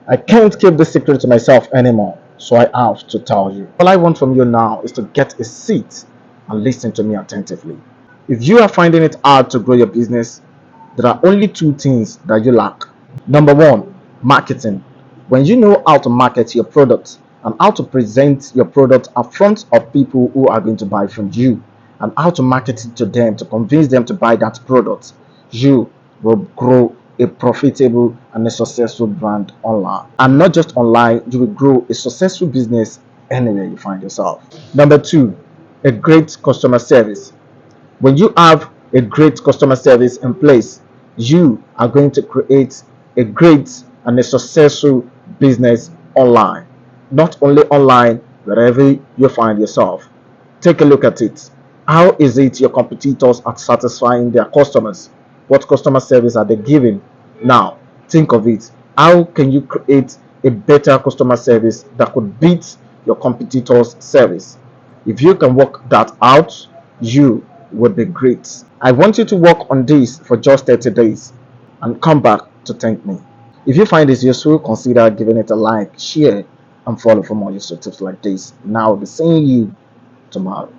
I can't keep this secret to myself anymore, so I have to tell you. All I want from you now is to get a seat and listen to me attentively. If you are finding it hard to grow your business, there are only two things that you lack. Number one, marketing. When you know how to market your product and how to present your product in front of people who are going to buy from you and how to market it to them to convince them to buy that product, you will grow a profitable and a successful brand online. And not just online, you will grow a successful business anywhere you find yourself. Number two, a great customer service. When you have a great customer service in place, you are going to create a great and a successful business online. Not only online, wherever you find yourself. Take a look at it. How is it your competitors are satisfying their customers? What customer service are they giving? Now, think of it. How can you create a better customer service that could beat your competitors' service? If you can work that out, you would be great. I want you to work on this for just 30 days and come back to thank me. If you find this useful, consider giving it a like, share, and follow for more useful tips like this. Now I'll be seeing you tomorrow.